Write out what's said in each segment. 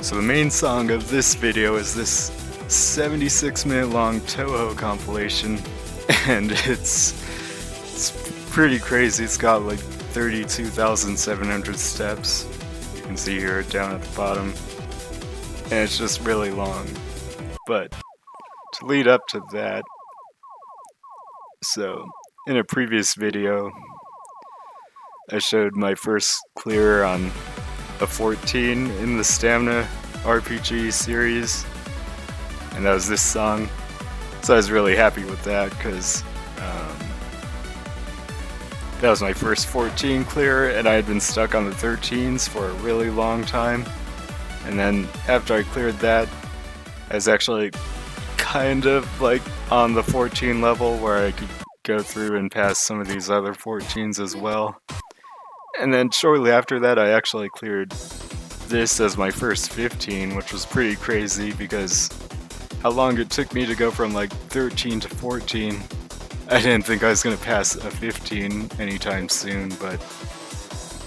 So the main song of this video is this 76-minute long Toho compilation, and it's pretty crazy. It's got like 32,700 steps. You can see here down at the bottom, and it's just really long. But to lead up to that, so in a previous video, I showed my first clear on a 14 in the Stamina RPG series, and that was this song. So I was really happy with that because that was my first 14 clear, and I had been stuck on the 13s for a really long time. And then after I cleared that, I was actually kind of like on the 14 level where I could go through and pass some of these other 14s as well. And then shortly after that, I actually cleared this as my first 15, which was pretty crazy because how long it took me to go from like 13 to 14. I didn't think I was going to pass a 15 anytime soon, but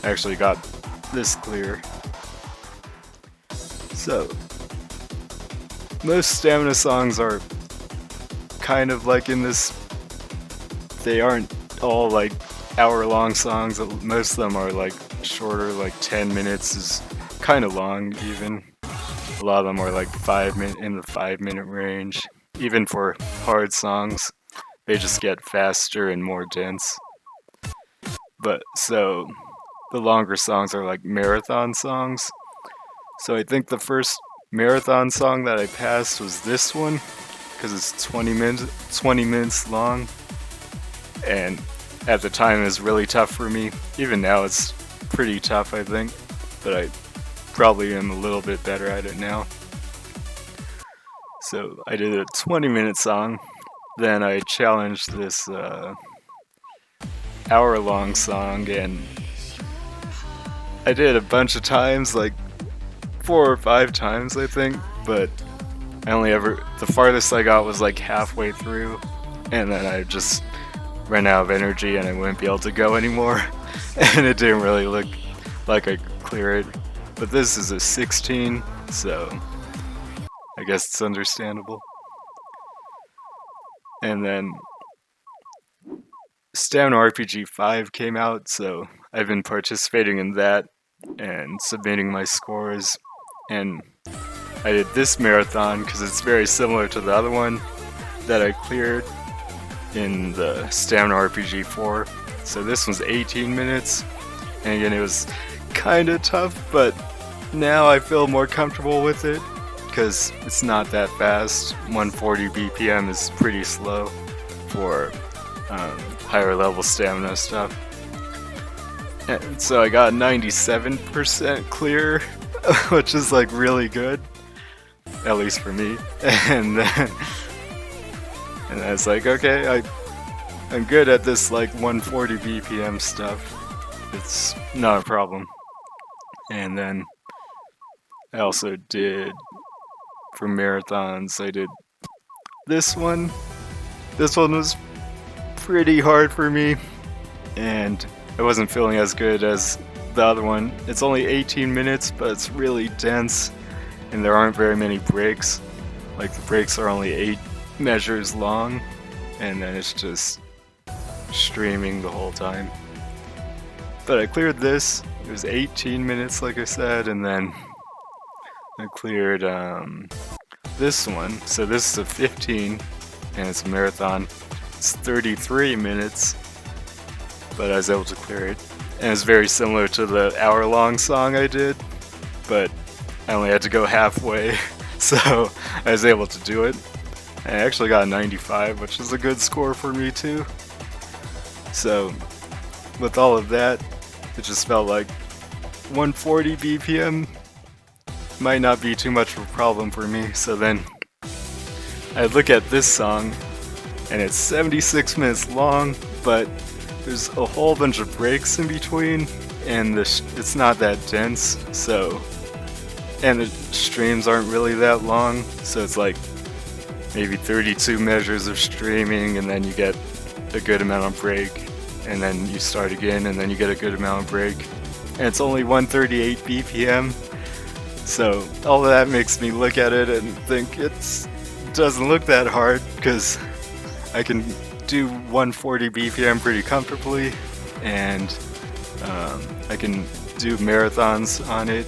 I actually got this clear. So, most Stamina songs are kind of like in this, they aren't all like hour-long songs. Most of them are like shorter, like 10 minutes is kind of long even. A lot of them are like in the 5-minute range. Even for hard songs, they just get faster and more dense. But so the longer songs are like marathon songs. So I think the first marathon song that I passed was this one, because it's 20 minutes long. And at the time it was really tough for me. Even now it's pretty tough, I think, but I probably am a little bit better at it now. So I did a 20-minute song, then I challenged this hour-long song, and I did a bunch of times, like 4 or 5 times I think, but the farthest I got was like halfway through, and then I just ran out of energy and I wouldn't be able to go anymore, and it didn't really look like I could clear it. But this is a 16, so I guess it's understandable. And then Stamina RPG 5 came out, so I've been participating in that and submitting my scores. And I did this marathon because it's very similar to the other one that I cleared in the Stamina RPG 4. So this one's 18 minutes, and again it was kind of tough, but now I feel more comfortable with it because it's not that fast. 140 BPM is pretty slow for higher level stamina stuff. And so I got 97% clear, which is like really good, at least for me. And I was like, okay, I'm good at this like 140 BPM stuff. It's not a problem. And then I also did, for marathons, I did this one. This one was pretty hard for me, and I wasn't feeling as good as the other one. It's only 18 minutes, but it's really dense, and there aren't very many breaks. Like the breaks are only 8 measures long, and then it's just streaming the whole time. But I cleared this. It was 18 minutes, like I said, and then I cleared this one. So this is a 15, and it's a marathon. It's 33 minutes, but I was able to clear it. And it's very similar to the hour-long song I did, but I only had to go halfway, so I was able to do it. And I actually got a 95, which is a good score for me too. So with all of that, it just felt like 140 BPM might not be too much of a problem for me. So then I look at this song, and it's 76 minutes long, but there's a whole bunch of breaks in between, and it's not that dense, and the streams aren't really that long, so it's like maybe 32 measures of streaming, and then you get a good amount of break, and then you start again, and then you get a good amount of break. And it's only 138 BPM, So all of that makes me look at it and think it doesn't look that hard because I can do 140 BPM pretty comfortably, and I can do marathons on it,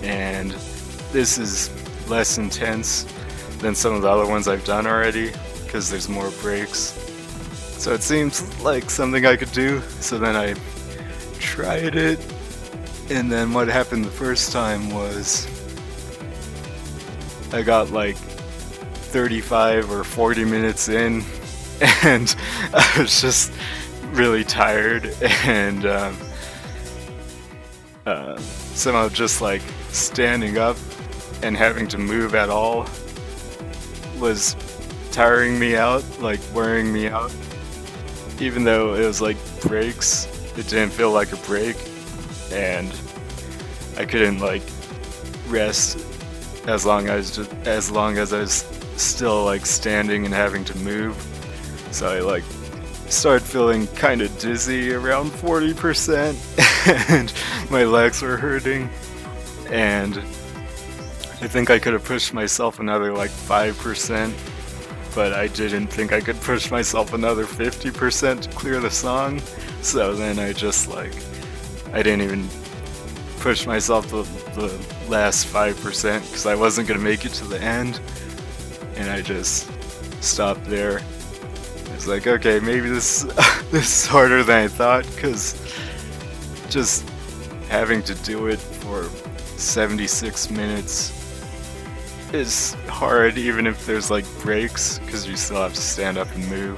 and this is less intense than some of the other ones I've done already because there's more breaks. So it seems like something I could do. So then I tried it, and then what happened the first time was I got like 35 or 40 minutes in, and I was just really tired, and somehow just like standing up and having to move at all was tiring me out, like wearing me out. Even though it was like breaks, it didn't feel like a break, and I couldn't like rest as long as I was still like standing and having to move. So I like started feeling kind of dizzy around 40%, and my legs were hurting, and I think I could have pushed myself another like 5%, but I didn't think I could push myself another 50% to clear the song. So then I just like, I didn't even push myself to the last 5% because I wasn't going to make it to the end, and I just stopped there. It's like, okay, maybe this this is harder than I thought, because just having to do it for 76 minutes is hard, even if there's like breaks, because you still have to stand up and move.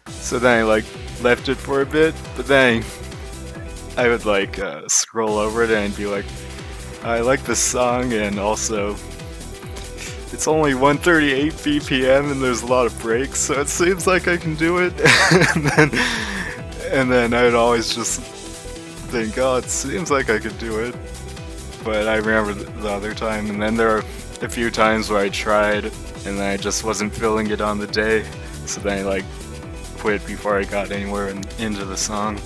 So then I like left it for a bit, but then I would like scroll over it and be like, I like this song, and also it's only 138 BPM and there's a lot of breaks, so it seems like I can do it. and then I would always just think, oh, it seems like I could do it. But I remember the other time, and then there are a few times where I tried and then I just wasn't feeling it on the day, so then I like quit before I got anywhere into the song.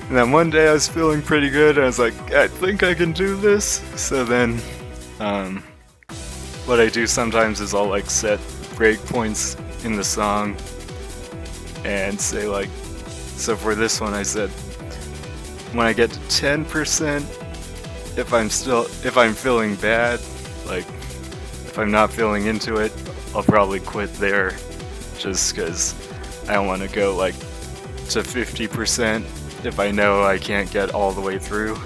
And then one day I was feeling pretty good, and I was like, I think I can do this. So then what I do sometimes is I'll like set breakpoints in the song and say like, so for this one I said, when I get to 10%, if I'm feeling bad, like if I'm not feeling into it, I'll probably quit there, just because I don't want to go like to 50% if I know I can't get all the way through.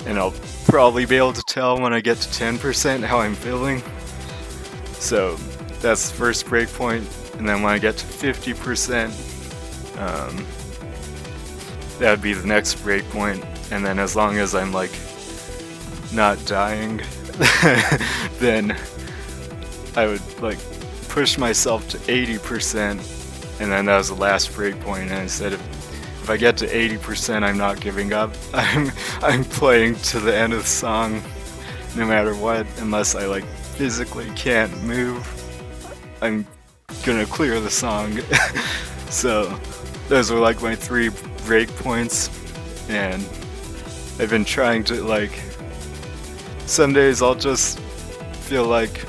And I'll probably be able to tell when I get to 10% how I'm feeling. So that's the first breakpoint, and then when I get to 50%, that would be the next breakpoint. And then as long as I'm like not dying, then I would like push myself to 80%, and then that was the last breakpoint. And I said, if I get to 80%, I'm not giving up. I'm playing to the end of the song, no matter what. Unless I like physically can't move, I'm gonna clear the song. So those were like my 3 breakpoints, and I've been trying to like. Some days I'll just feel like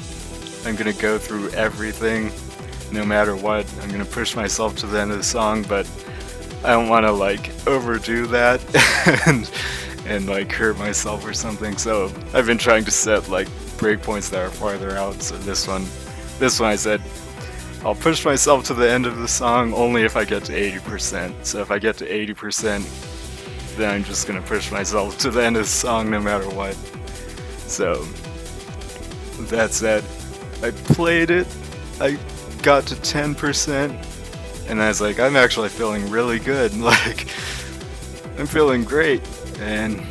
I'm gonna go through everything, no matter what. I'm gonna push myself to the end of the song, but I don't want to like overdo that and like hurt myself or something. So I've been trying to set like breakpoints that are farther out. So this one I said I'll push myself to the end of the song only if I get to 80%. So if I get to 80%, then I'm just gonna push myself to the end of the song no matter what. So that's that. I played it. I got to 10%. And I was like, I'm actually feeling really good. Like, I'm feeling great and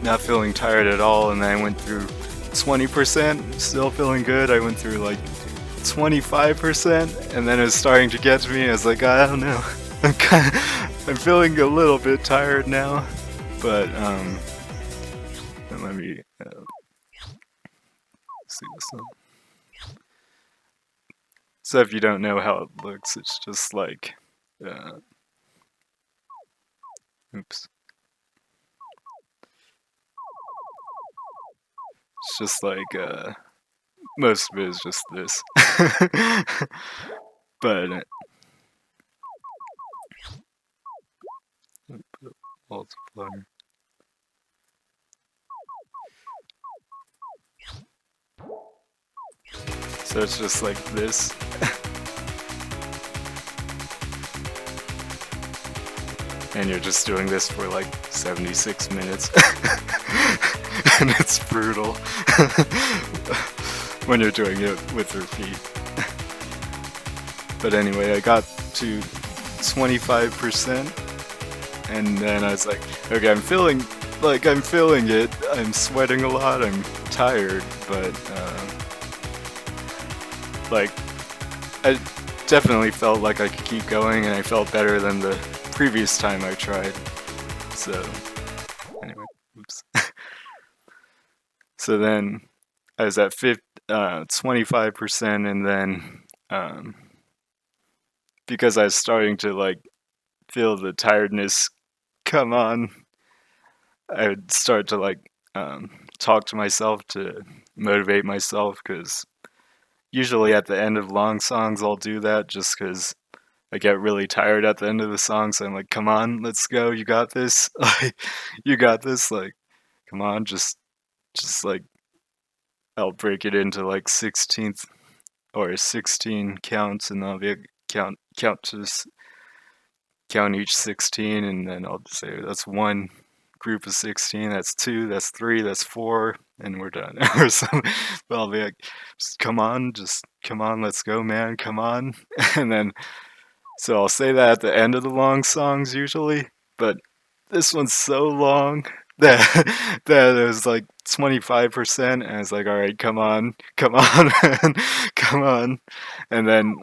not feeling tired at all. And then I went through 20%, still feeling good. I went through like 25%, and then it was starting to get to me. I was like, I don't know. I'm feeling a little bit tired now. But let me see this one. So if you don't know how it looks, it's just like, oops. just like most of it is just this. But multiplier. So it's just like this. And you're just doing this for like 76 minutes. And it's brutal when you're doing it with your feet. But anyway, I got to 25%, and then I was like, okay, I'm feeling it. I'm sweating a lot. I'm tired, but like I definitely felt like I could keep going, and I felt better than the previous time I tried. So anyway, oops. So then I was at 25%, and then because I was starting to like feel the tiredness come on, I would start to like talk to myself to motivate myself, because usually at the end of long songs I'll do that just because I get really tired at the end of the song. So I'm like, come on, let's go, you got this. Like, you got this. Like, come on, just like, I'll break it into like 16th or 16 counts, and I'll be count each 16, and then I'll just say that's one group of 16, that's two, that's three, that's four, and we're done. Or something. But I'll be like, just come on, let's go, man, come on. And then, so I'll say that at the end of the long songs usually, but this one's so long that it was like 25%, and it's like, all right, come on, man, come on. And then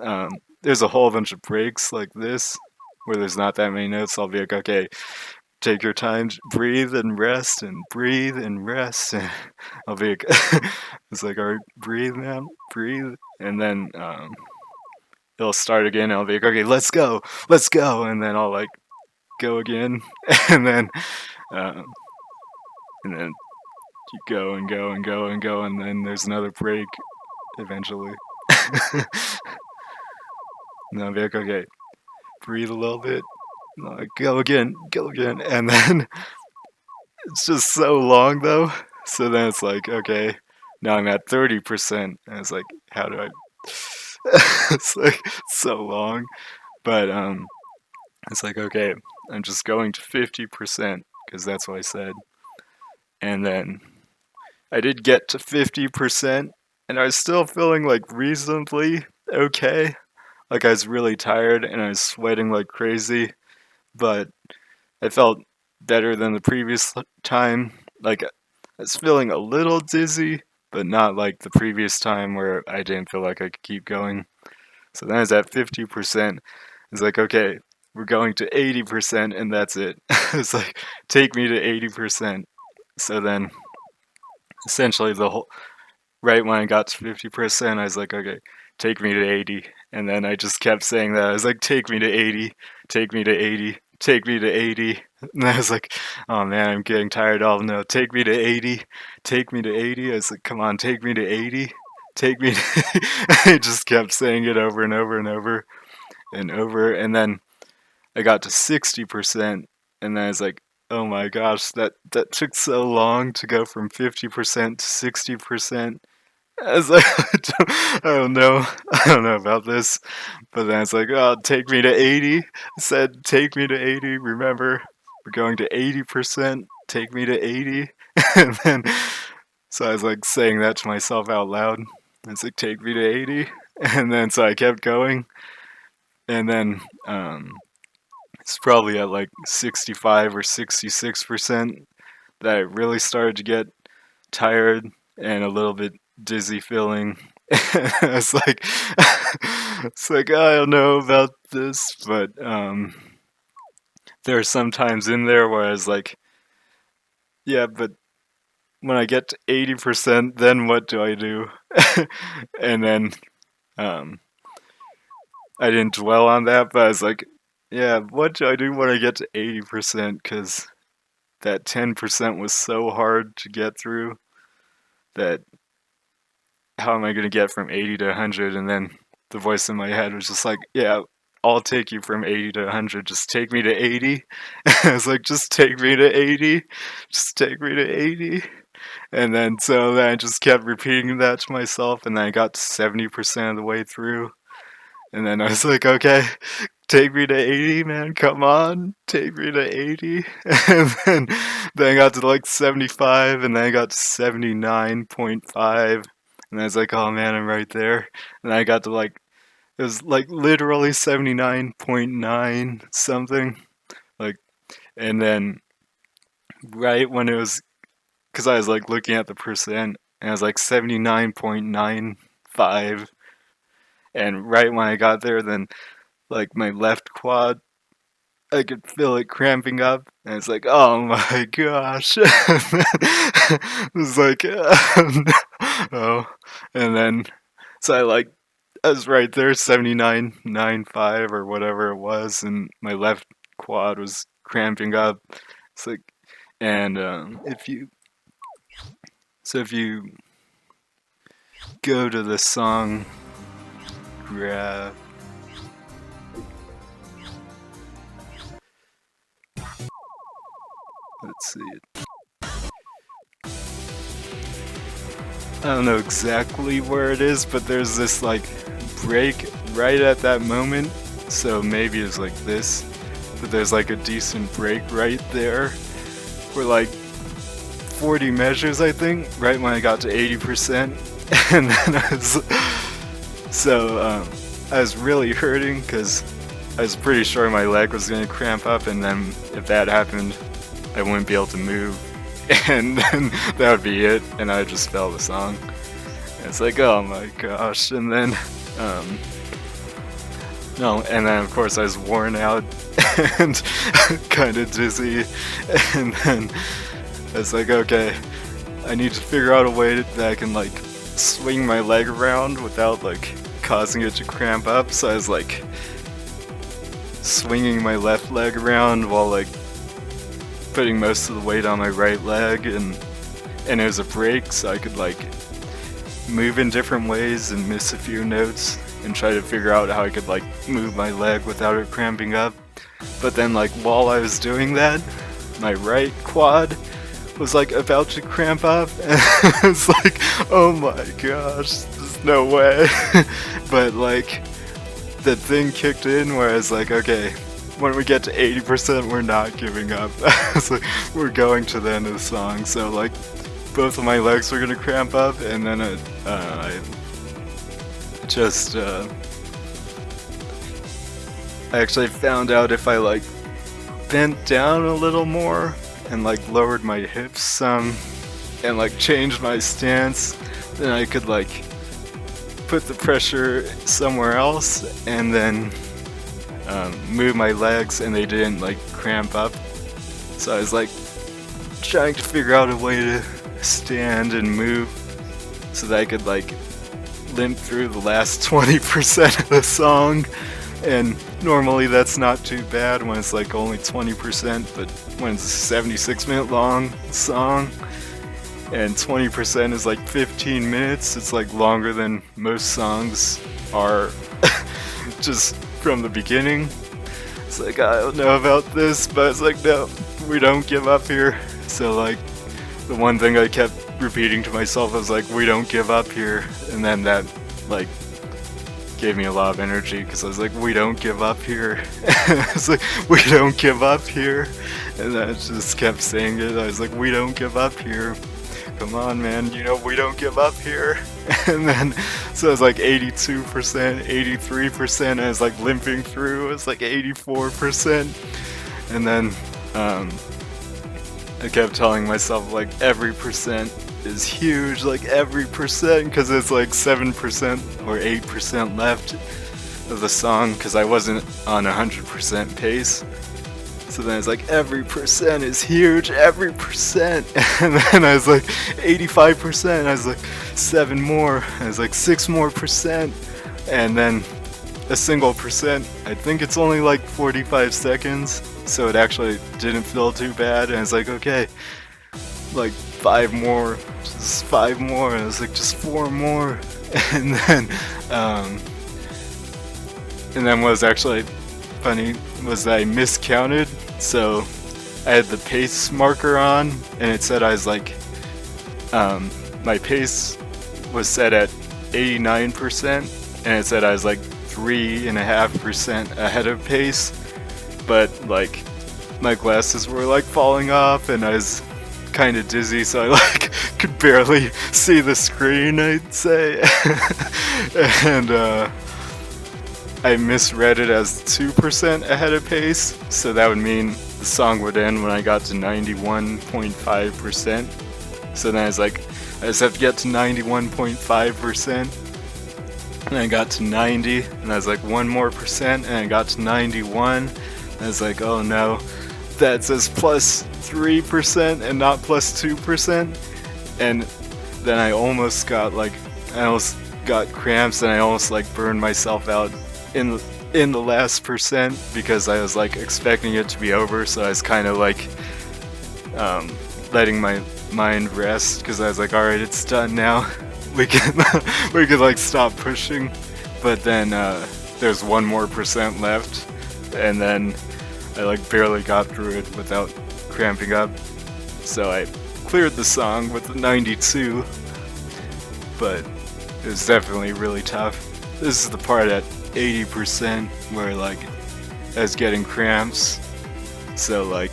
there's a whole bunch of breaks like this where there's not that many notes. I'll be like, okay, take your time, breathe and rest, and breathe and rest. And I'll be like, it's like, all right, breathe, man, breathe. And then it'll start again. And I'll be like, okay, let's go, and then I'll like go again, and then um, you go and go and go and go, and then there's another break eventually. And I'll be like, okay, breathe a little bit, go again, and then it's just so long though. So then it's like, okay, now I'm at 30%, and it's like, how do I? It's like so long, but it's like, okay, I'm just going to 50% because that's what I said, and then I did get to 50%, and I was still feeling like reasonably okay. Like, I was really tired and I was sweating like crazy, but I felt better than the previous time. Like, I was feeling a little dizzy, but not like the previous time where I didn't feel like I could keep going. So then I was at 50%. It's like, okay, we're going to 80%, and that's it. It's like, take me to 80%. So then, essentially, the whole right when I got to 50%, I was like, okay, take me to 80. And then I just kept saying that. I was like, take me to 80, take me to 80, take me to 80. And I was like, oh man, I'm getting tired. Oh no, take me to 80, take me to 80. I was like, come on, take me to 80, take me to I just kept saying it over and over and over and over. And then I got to 60%, and then I was like, oh my gosh, that took so long to go from 50% to 60%. I was like, I don't know. I don't know about this. But then it's like, oh, take me to 80. I said, take me to 80. Remember, we're going to 80%. Take me to 80. And then, so I was like saying that to myself out loud. It's like, take me to 80. And then, so I kept going. And then, it's probably at like 65 or 66% that I really started to get tired and a little bit dizzy feeling. It's like it's like I don't know about this, but there are some times in there where I was like, yeah, but when I get to 80%, then what do I do? And then um, I didn't dwell on that, but I was like, yeah, what do I do when I get to 80%? Because that 10% was so hard to get through. that how am I going to get from 80 to 100? And then the voice in my head was just like, yeah, I'll take you from 80 to 100. Just take me to 80. I was like, just take me to 80. Just take me to 80. And then so then I just kept repeating that to myself, and then I got to 70% of the way through. And then I was like, okay, take me to 80, man, come on, take me to 80. And then I got to like 75, and then I got to 79.5. And I was like, oh man, I'm right there. And I got to like, it was like literally 79.9 something. Like, and then right when it was, because I was like looking at the percent, and I was like 79.95. And right when I got there, then like my left quad, I could feel it cramping up, and it's like, oh my gosh. It was like, oh, and then so I was right there, 79.95 or whatever it was, and my left quad was cramping up. It's like, and if you go to the song graph, let's see it. I don't know exactly where it is, but there's this like break right at that moment. So maybe it's like this, but there's like a decent break right there for like 40 measures, I think, right when I got to 80%. And then I was really hurting because I was pretty sure my leg was going to cramp up, and then if that happened, I wouldn't be able to move. And then that would be it, and I just fell the song. And it's like, oh my gosh. And then no, and then of course I was worn out and kind of dizzy. And then I was like, okay, I need to figure out a way that I can like swing my leg around without like causing it to cramp up. So I was like swinging my left leg around while like putting most of the weight on my right leg, and it was a break, so I could like move in different ways and miss a few notes and try to figure out how I could like move my leg without it cramping up. But then like while I was doing that, my right quad was like about to cramp up, and it's like, oh my gosh, there's no way. But like the thing kicked in where I was like, okay, when we get to 80%, we're not giving up. So we're going to the end of the song. So like both of my legs were gonna cramp up, and then I just I actually found out if I like bent down a little more and like lowered my hips some and like changed my stance, then I could like put the pressure somewhere else and then move my legs, and they didn't like cramp up. So I was like trying to figure out a way to stand and move so that I could like limp through the last 20% of the song. And normally that's not too bad when it's like only 20%, but when it's a 76-minute long song and 20% is like 15 minutes, it's like longer than most songs are just from the beginning. It's like, I don't know about this, but it's like, no, we don't give up here. So like the one thing I kept repeating to myself was like, we don't give up here. And then that like gave me a lot of energy because I was like, we don't give up here. It's like, we don't give up here. And I just kept saying it. I was like, we don't give up here. Come on, man, you know, we don't give up here. And then, so it was like 82%, 83%. I was like limping through. It was like 84%. And then I kept telling myself like every percent is huge, like every percent, because it's like 7% or 8% left of the song, because I wasn't on 100% pace. So then it's like every percent is huge, every percent. And then I was like 85%. I was like 7 more. I was like 6 more percent. And then a single percent. I think it's only like 45 seconds. So it actually didn't feel too bad. And it's like, okay, like 5 more, just 5 more, and I was like, just 4 more, and then, um, and then what was actually funny was that I miscounted, so I had the pace marker on, and it said I was like, my pace was set at 89%, and it said I was like 3.5% ahead of pace, but like my glasses were like falling off, and I was kind of dizzy, so I like could barely see the screen, I'd say, and I misread it as 2% ahead of pace, so that would mean the song would end when I got to 91.5%. So then I was like, I just have to get to 91.5%. And I got to 90, and I was like, 1 more%, and I got to 91. And I was like, oh no, that says plus 3% and not plus 2%. And then I almost got cramps, and I almost like burned myself out in the last percent because I was like expecting it to be over, so I was kind of like letting my mind rest because I was like, all right, it's done now. We can like stop pushing. But then there's 1 more% left, and then I like barely got through it without cramping up. So I cleared the song with the 92, but it was definitely really tough. This is the part at 80% where like I was getting cramps. So like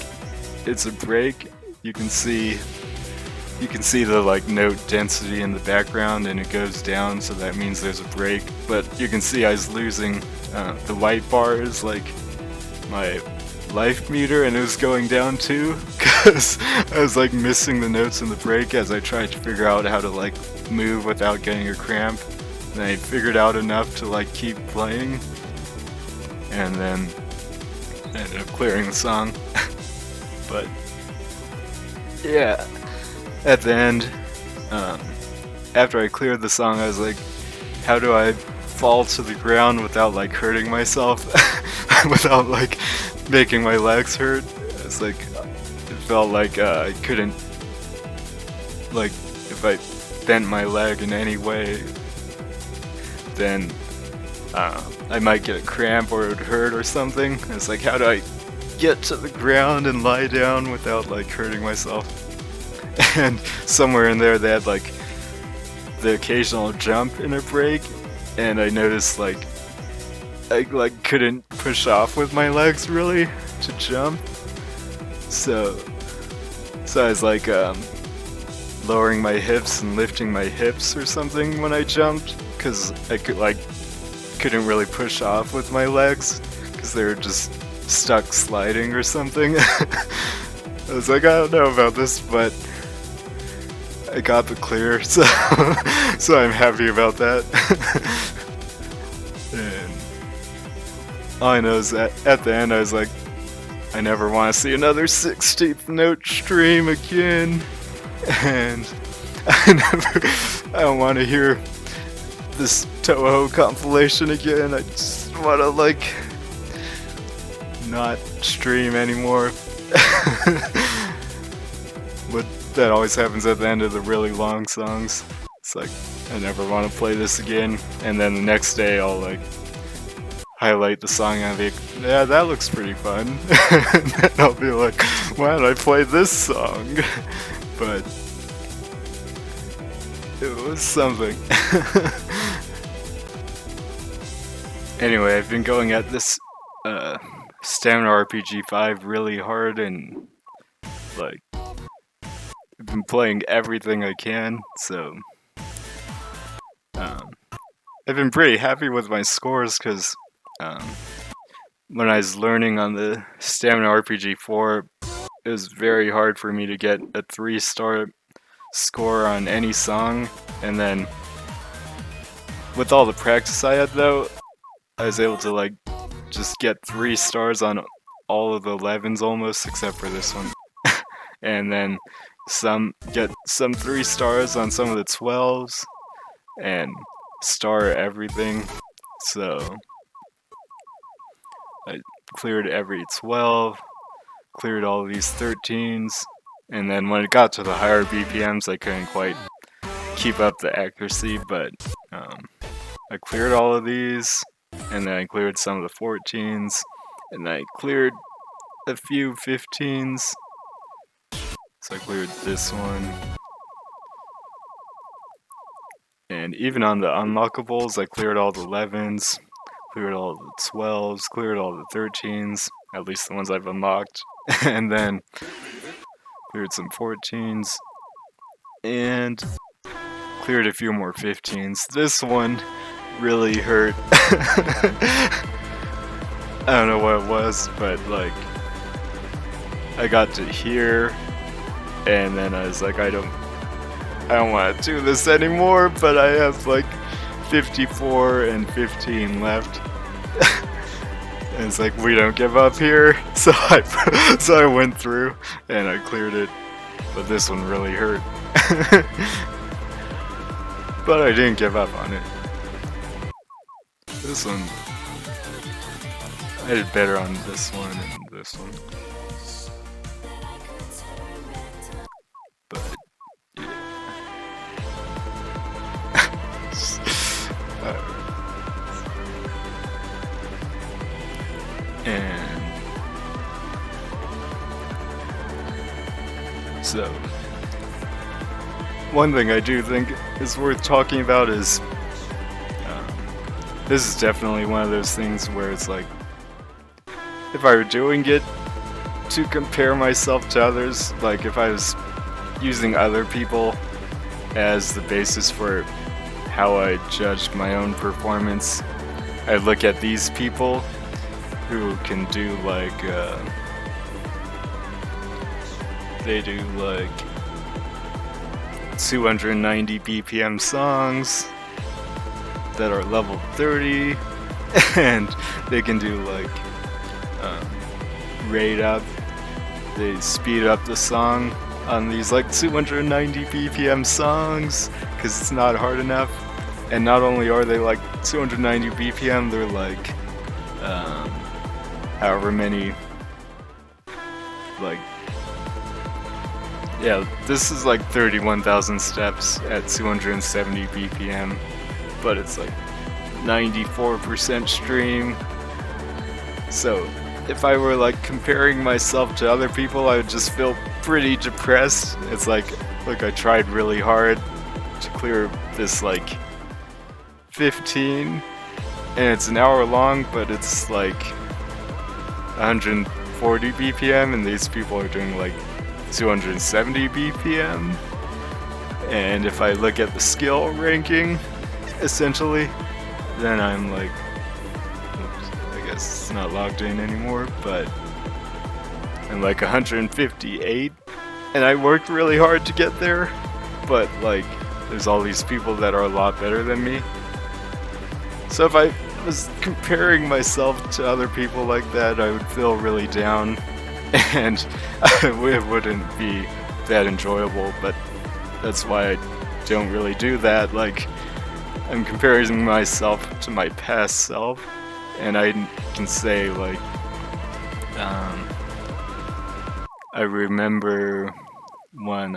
it's a break. You can see the like note density in the background, and it goes down, so that means there's a break. But you can see I was losing the white bar is like my life meter, and it was going down too because I was like missing the notes in the break as I tried to figure out how to like move without getting a cramp. And I figured out enough to like keep playing, and then I ended up clearing the song. But yeah, at the end, after I cleared the song, I was like, how do I fall to the ground without like hurting myself, without like making my legs hurt? It's like, it felt like I couldn't, like, if I bent my leg in any way, then I might get a cramp or it would hurt or something. It's like, how do I get to the ground and lie down without like hurting myself? And somewhere in there they had like the occasional jump in a break, and I noticed like I like couldn't push off with my legs really to jump. So I was like lowering my hips and lifting my hips or something when I jumped, because I couldn't really push off with my legs because they were just stuck sliding or something. I was like, I don't know about this, but I got the clear, so so I'm happy about that. And all I know is that at the end I was like, I never want to see another 16th note stream again, and I don't want to hear this Toho compilation again. I just want to like not stream anymore. But that always happens at the end of the really long songs. It's like, I never want to play this again, and then the next day I'll like highlight the song and I'll be like, yeah, that looks pretty fun. And then I'll be like, why did I play this song? But it was something. Anyway, I've been going at this Stamina RPG 5 really hard, and like I've been playing everything I can, so I've been pretty happy with my scores because when I was learning on the Stamina RPG 4, it was very hard for me to get a 3-star score on any song, and then with all the practice I had though, I was able to like just get 3 stars on all of the 11s almost, except for this one. And then get some 3 stars on some of the 12s, and star everything. So I cleared every 12, cleared all of these 13s, And then when it got to the higher BPMs, I couldn't quite keep up the accuracy, but I cleared all of these, and then I cleared some of the 14s, and then I cleared a few 15s. So I cleared this one. And even on the unlockables, I cleared all the 11s, cleared all the 12s, cleared all the 13s, at least the ones I've unlocked, and then cleared some 14s, and cleared a few more 15s. This one really hurt. I don't know what it was, but like, I got to here, and then I was like, I don't want to do this anymore, but I have like 54 and 15 left. And it's like, we don't give up here. So I went through and I cleared it, but this one really hurt. But I didn't give up on it. This one, I did better on this one and this one. But yeah. And so, one thing I do think is worth talking about is this is definitely one of those things where it's like, if I were doing it to compare myself to others, like if I was using other people as the basis for how I judged my own performance, I'd look at these people who can do like, they do like 290 BPM songs that are level 30, and they can do like rate up, they speed up the song on these like 290 BPM songs because it's not hard enough. And not only are they like 290 BPM, they're like however many, like, yeah, this is like 31,000 steps at 270 BPM, but it's like 94% stream. So if I were like comparing myself to other people, I would just feel pretty depressed. It's like, look, I tried really hard to clear this like 15, and it's an hour long, but it's like 140 BPM, and these people are doing like 270 BPM. And if I look at the skill ranking, essentially, then I'm like, oops, I guess it's not logged in anymore, but I'm like 158, and I worked really hard to get there, but like, there's all these people that are a lot better than me. So if I was comparing myself to other people like that, I would feel really down, and it wouldn't be that enjoyable, but that's why I don't really do that. Like, I'm comparing myself to my past self, and I can say like, I remember when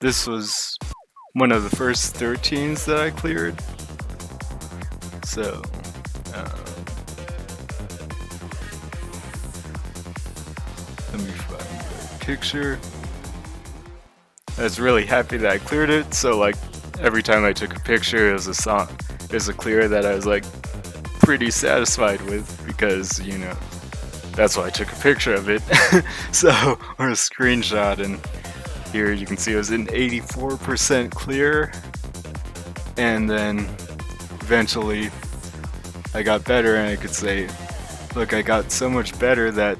this was one of the first 13s that I cleared. So, let me find the picture. I was really happy that I cleared it. So like, every time I took a picture, it was a song, it was a clear that I was like pretty satisfied with, because, you know, that's why I took a picture of it. So, or a screenshot, and here you can see it was an 84% clear, and then eventually I got better, and I could say, look, I got so much better that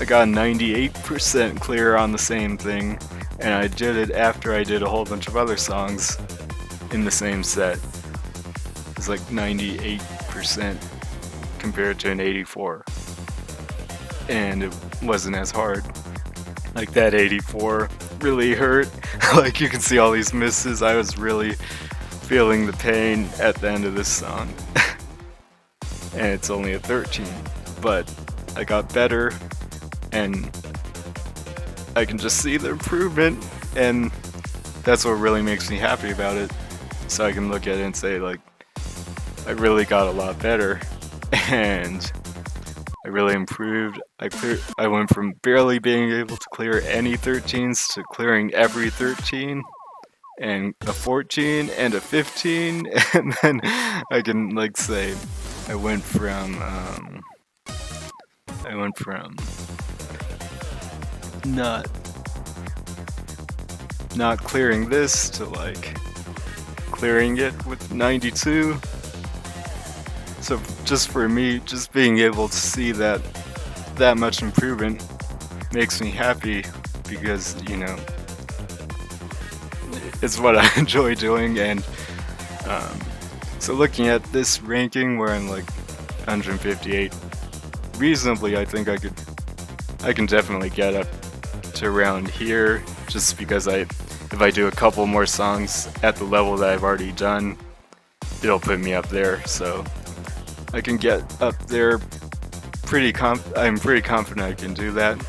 I got a 98% clear on the same thing, and I did it after I did a whole bunch of other songs in the same set. It's like 98% compared to an 84, and it wasn't as hard. Like, that 84 really hurt. Like, you can see all these misses. I was really feeling the pain at the end of this song. And it's only a 13, but I got better, and I can just see the improvement, and that's what really makes me happy about it. So I can look at it and say, like, I really got a lot better, and I really improved. I went from barely being able to clear any 13s to clearing every 13, and a 14 and a 15, and then I can like say I went from not not clearing this to like clearing it with 92. So just for me, just being able to see that much improvement makes me happy, because it's what I enjoy doing. And so looking at this ranking where I'm like 158, reasonably I think I can definitely get up to around here, just because if I do a couple more songs at the level that I've already done, it'll put me up there. So I can get up there I'm pretty confident I can do that.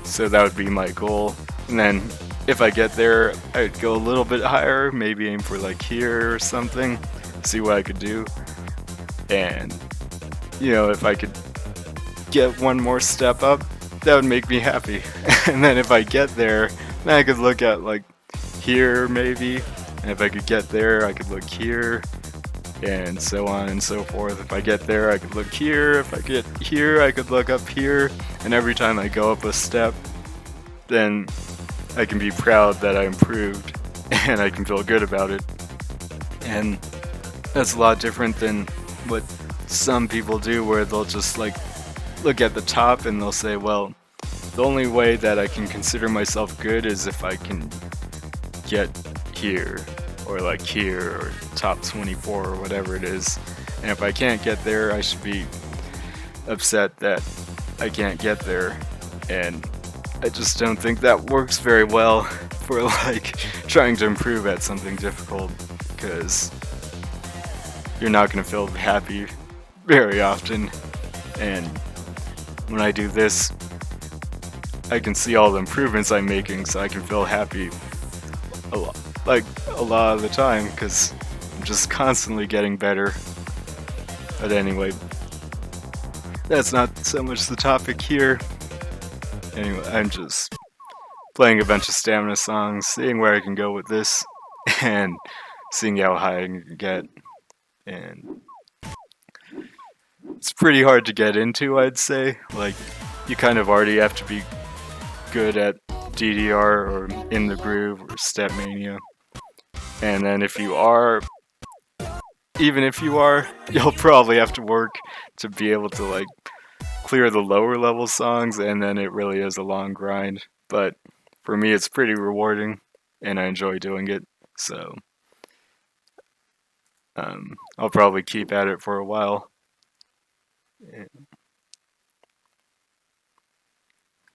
So that would be my goal. And then if I get there, I'd go a little bit higher, maybe aim for like here or something, see what I could do. And if I could get one more step up, that would make me happy. And then if I get there, then I could look at like here maybe. And if I could get there, I could look here, and so on and so forth. If I get there, I could look here. If I get here, I could look up here. And every time I go up a step, then I can be proud that I improved, and I can feel good about it. And that's a lot different than what some people do, where they'll just like look at the top and they'll say, well, the only way that I can consider myself good is if I can get here, or like here, or top 24, or whatever it is. And if I can't get there, I should be upset that I can't get there. And I just don't think that works very well for like trying to improve at something difficult, because you're not going to feel happy very often. And when I do this, I can see all the improvements I'm making, so I can feel happy a lot of the time, because I'm just constantly getting better. But anyway, that's not so much the topic here. Anyway, I'm just playing a bunch of stamina songs, seeing where I can go with this, and seeing how high I can get. And it's pretty hard to get into, I'd say. Like, you kind of already have to be good at DDR or In the Groove or Stepmania. And then even if you are, you'll probably have to work to be able to like clear the lower level songs, and then it really is a long grind. But for me, it's pretty rewarding, and I enjoy doing it. So I'll probably keep at it for a while.